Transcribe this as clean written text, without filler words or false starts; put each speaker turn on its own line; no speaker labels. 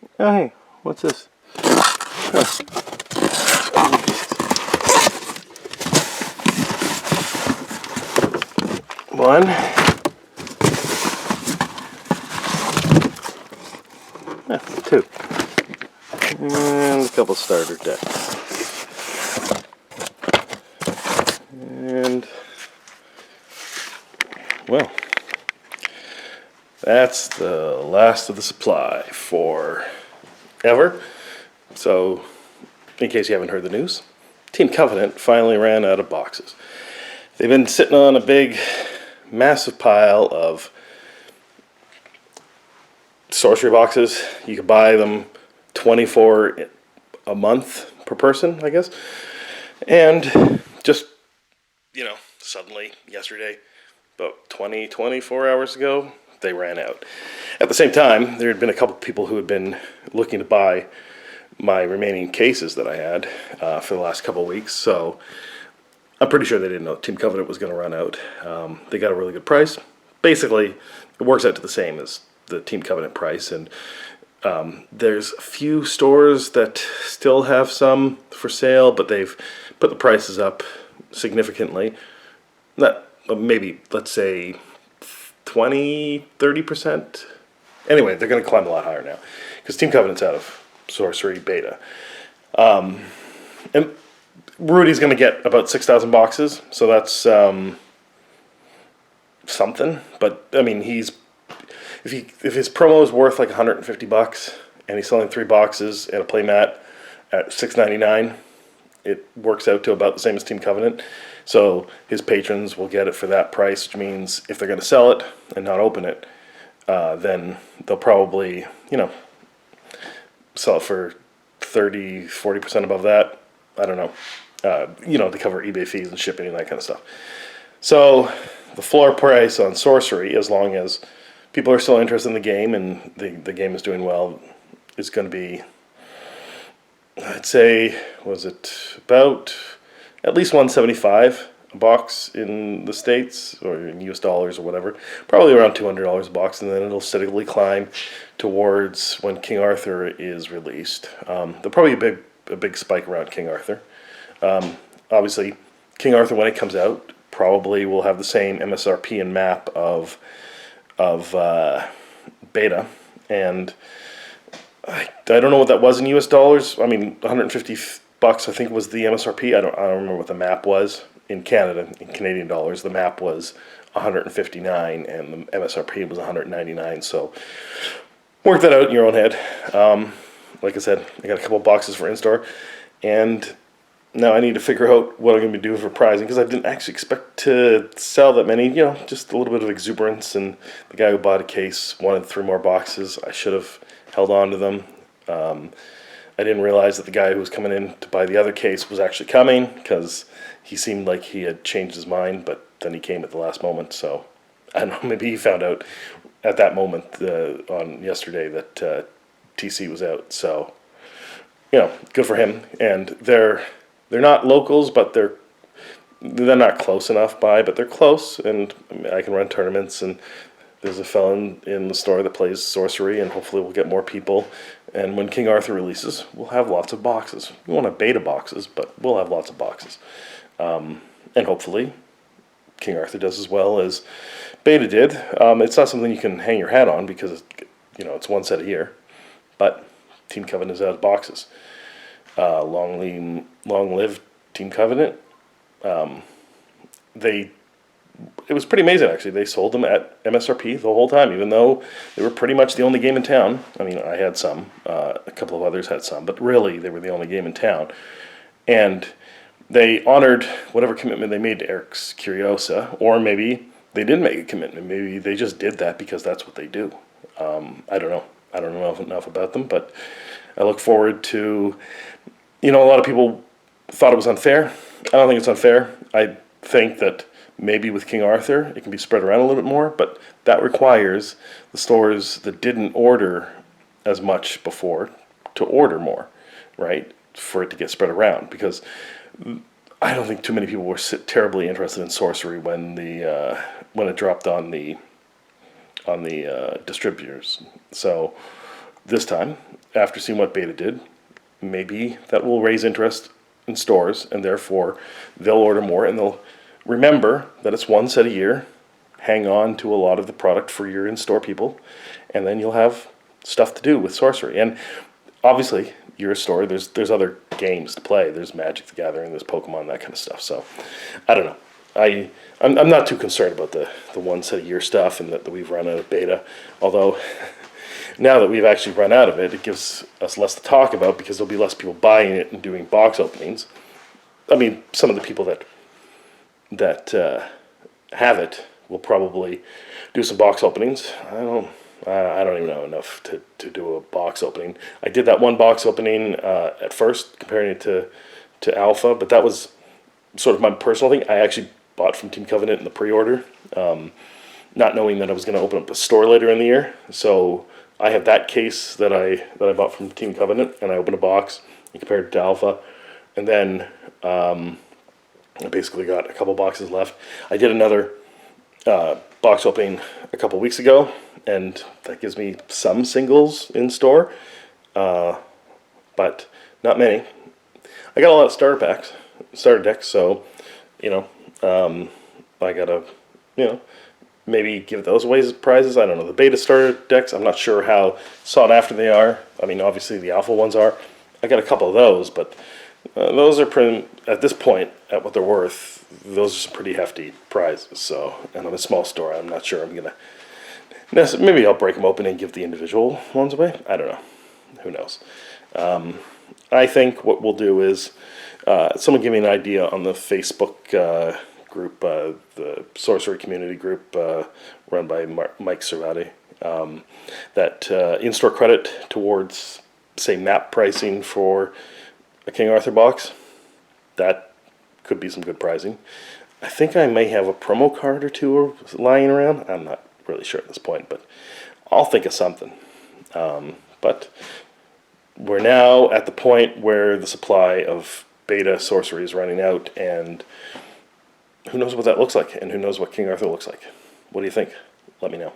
Oh, hey, what's this? One. Two. And a couple starter decks. And, well, that's the last of the supply for ever. So, in case you haven't heard the news, Team Covenant finally ran out of boxes. They've been sitting on a big, massive pile of sorcery boxes. You could buy them 24 a month per person, I guess. And just, suddenly, yesterday, about 24 hours ago, they ran out. At the same time, there had been a couple people who had been looking to buy my remaining cases that I had for the last couple of weeks. So I'm pretty sure they didn't know Team Covenant was going to run out. They got a really good price. Basically, it works out to the same as the Team Covenant price. And there's a few stores that still have some for sale, but they've put the prices up significantly. Not maybe, let's say, 20-30%. Anyway, they're going to climb a lot higher now because Team Covenant's out of Sorcery beta. And Rudy's going to get about 6,000 boxes, so that's something. But I mean, if his promo is worth like $150 and he's selling 3 boxes and a playmat at $6.99, it works out to about the same as Team Covenant. So his patrons will get it for that price, which means if they're going to sell it and not open it, then they'll probably, sell it for 30-40% above that. I don't know. To cover eBay fees and shipping and that kind of stuff. So the floor price on Sorcery, as long as people are still interested in the game and the game is doing well, is going to be, I'd say, was it about at least $175 a box in the States or in US dollars or whatever, probably around $200 a box, and then it'll steadily climb towards when King Arthur is released. There'll probably be a big spike around King Arthur. Obviously, King Arthur, when it comes out, probably will have the same MSRP and map of beta, and I don't know what that was in US dollars. I mean, $150 I think was the MSRP. I don't remember what the map was in Canada. In Canadian dollars, the map was 159 and the MSRP was 199. So work that out in your own head. Like I said, I got a couple boxes for in-store, and now I need to figure out what I'm going to be doing for pricing, because I didn't actually expect to sell that many. Just a little bit of exuberance, and the guy who bought a case wanted 3 more boxes. I should have held on to them. I didn't realize that the guy who was coming in to buy the other case was actually coming, because he seemed like he had changed his mind, but then he came at the last moment. So I don't know, maybe he found out at that moment on yesterday that TC was out. So, good for him. And they're not locals, but they're not close enough by, but they're close, and I can run tournaments, and there's a fellow in the store that plays Sorcery, and hopefully we'll get more people. And when King Arthur releases, we'll have lots of boxes. We won't have beta boxes, but we'll have lots of boxes. And hopefully King Arthur does as well as beta did. It's not something you can hang your hat on, because it's one set a year, but Team Covenant is out of boxes. Long live Team Covenant. It was pretty amazing, actually. They sold them at MSRP the whole time, even though they were pretty much the only game in town. I mean, I had some, a couple of others had some, but really they were the only game in town. And they honored whatever commitment they made to Eric's Curiosa, or maybe they didn't make a commitment. Maybe they just did that because that's what they do. I don't know. I don't know enough about them, but I look forward to, a lot of people thought it was unfair. I don't think it's unfair. I think that maybe with King Arthur, it can be spread around a little bit more, but that requires the stores that didn't order as much before to order more, right, for it to get spread around. Because I don't think too many people were terribly interested in Sorcery when it dropped on the distributors. So this time, after seeing what beta did, maybe that will raise interest in stores, and therefore they'll order more, and they'll remember that it's one set a year. Hang on to a lot of the product for your in-store people, and then you'll have stuff to do with Sorcery. And obviously, you're a store. There's other games to play. There's Magic the Gathering. There's Pokemon, that kind of stuff. So, I don't know. I'm not too concerned about the one set a year stuff, and that we've run out of beta. Although, now that we've actually run out of it, it gives us less to talk about because there'll be less people buying it and doing box openings. I mean, some of the people that have it will probably do some box openings. I don't even know enough to do a box opening. I did that one box opening at first, comparing it to Alpha, but that was sort of my personal thing. I actually bought from Team Covenant in the pre-order, not knowing that I was going to open up a store later in the year. So I have that case that I bought from Team Covenant, and I opened a box and compared it to Alpha, and then I basically got a couple boxes left. I did another box opening a couple weeks ago, and that gives me some singles in store, but not many. I got a lot of starter decks, so I gotta maybe give those away as prizes. I don't know, the beta starter decks, I'm not sure how sought after they are. I mean, obviously the alpha ones are. I got a couple of those, but those are pretty, at this point, at what they're worth, those are some pretty hefty prizes. So, and I'm a small store, I'm not sure I'm gonna maybe I'll break them open and give the individual ones away. I don't know. Who knows? I think what we'll do is, someone give me an idea on the Facebook group, the Sorcery community group run by Mike Servati, that in-store credit towards, say, map pricing for a King Arthur box. That could be some good pricing. I think I may have a promo card or two lying around. I'm not really sure at this point, but I'll think of something. But we're now at the point where the supply of beta Sorcery is running out, and who knows what that looks like, and who knows what King Arthur looks like. What do you think? Let me know.